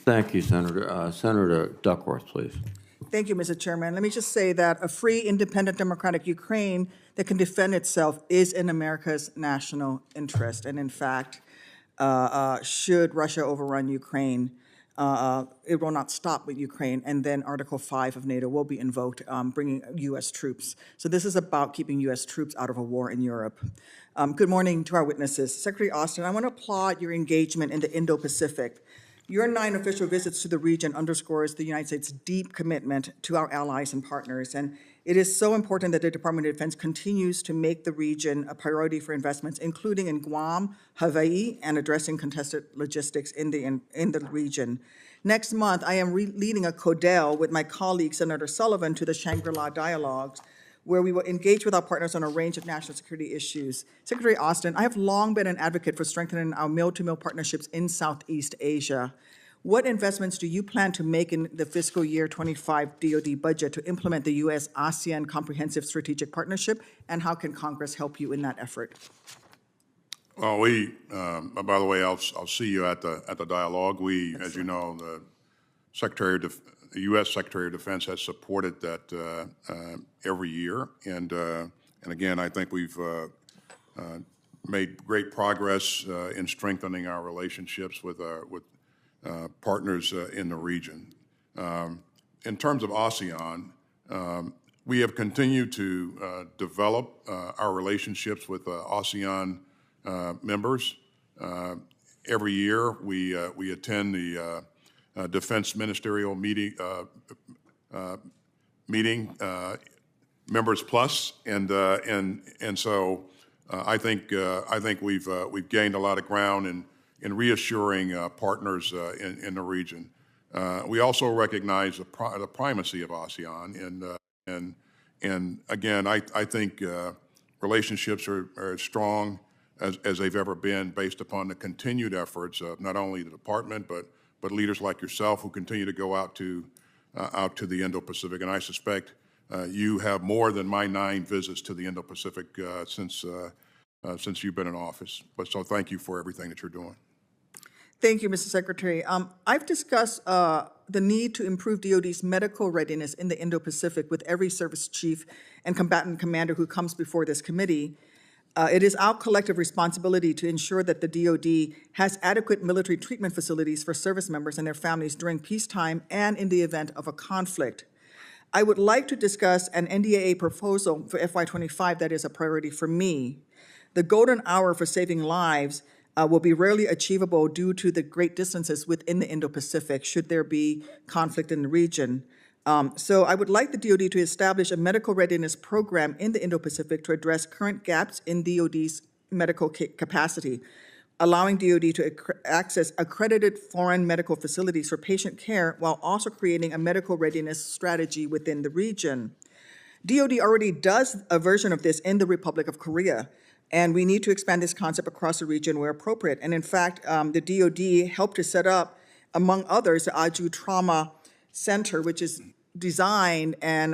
Thank you, Senator. Senator Duckworth, please. Thank you, Mr. Chairman. Let me just say that a free, independent, democratic Ukraine that can defend itself is in America's national interest. And in fact, should Russia overrun Ukraine, it will not stop with Ukraine, and then Article 5 of NATO will be invoked, bringing U.S. troops. So this is about keeping U.S. troops out of a war in Europe. Good morning to our witnesses. Secretary Austin, I want to applaud your engagement in the Indo-Pacific. Your 9 official visits to the region underscores the United States' deep commitment to our allies and partners, and it is so important that the Department of Defense continues to make the region a priority for investments, including in Guam, Hawaii, and addressing contested logistics in the region. Next month, I am leading a CODEL with my colleague, Senator Sullivan, to the Shangri-La Dialogues, where we will engage with our partners on a range of national security issues. Secretary Austin, I have long been an advocate for strengthening our mill-to-mill partnerships in Southeast Asia. What investments do you plan to make in the fiscal year 25 DoD budget to implement the U.S.-ASEAN Comprehensive Strategic Partnership, and how can Congress help you in that effort? Well, by the way, I'll see you at the dialogue. As you know, the U.S. Secretary of Defense has supported that every year, and again, I think we've made great progress in strengthening our relationships with partners in the region. In terms of ASEAN, we have continued to develop our relationships with ASEAN members. Every year, we attend the Defense Ministerial meeting, Members Plus, and so I think we've gained a lot of ground in reassuring partners in the region. We also recognize the primacy of ASEAN, and again, I think relationships are as strong as they've ever been, based upon the continued efforts of not only the department but leaders like yourself who continue to go out to the Indo-Pacific. And I suspect you have more than my 9 visits to the Indo-Pacific since you've been in office. So thank you for everything that you're doing. Thank you, Mr. Secretary. I've discussed the need to improve DoD's medical readiness in the Indo-Pacific with every service chief and combatant commander who comes before this committee. It is our collective responsibility to ensure that the DoD has adequate military treatment facilities for service members and their families during peacetime and in the event of a conflict. I would like to discuss an NDAA proposal for FY25 that is a priority for me. The golden hour for saving lives will be rarely achievable due to the great distances within the Indo-Pacific should there be conflict in the region. So I would like the DoD to establish a medical readiness program in the Indo-Pacific to address current gaps in DoD's medical capacity, allowing DoD to access accredited foreign medical facilities for patient care while also creating a medical readiness strategy within the region. DoD already does a version of this in the Republic of Korea, and we need to expand this concept across the region where appropriate. And in fact, the DoD helped to set up, among others, the Aju Trauma Center, which is designed and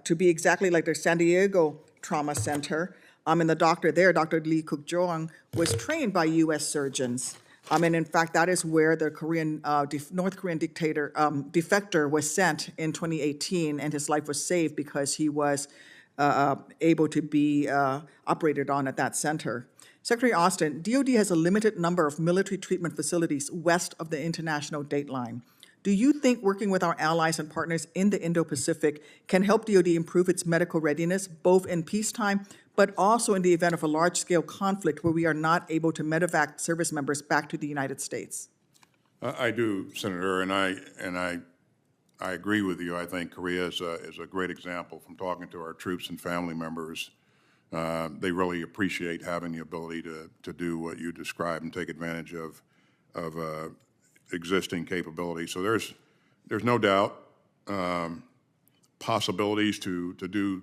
to be exactly like the San Diego Trauma Center. And the doctor there, Dr. Lee Kuk-jong, was trained by U.S. surgeons. And in fact, that is where the North Korean defector was sent in 2018, and his life was saved because he was able to be operated on at that center. Secretary Austin, DoD has a limited number of military treatment facilities west of the international date line. Do you think working with our allies and partners in the Indo-Pacific can help DoD improve its medical readiness, both in peacetime, but also in the event of a large-scale conflict where we are not able to medevac service members back to the United States? I do, Senator, and I agree with you. I think Korea is a great example. From talking to our troops and family members, they really appreciate having the ability to do what you described and take advantage of existing capabilities. So there's no doubt possibilities to do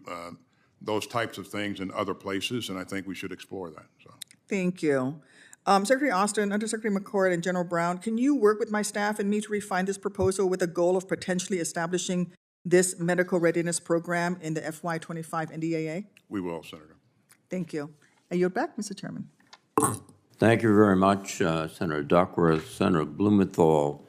those types of things in other places, and I think we should explore that. So. Thank you. Secretary Austin, Undersecretary McCord, and General Brown, can you work with my staff and me to refine this proposal with a goal of potentially establishing this medical readiness program in the FY25 NDAA? We will, Senator. Thank you. I yield back, Mr. Chairman. Thank you very much, Senator Duckworth. Senator Blumenthal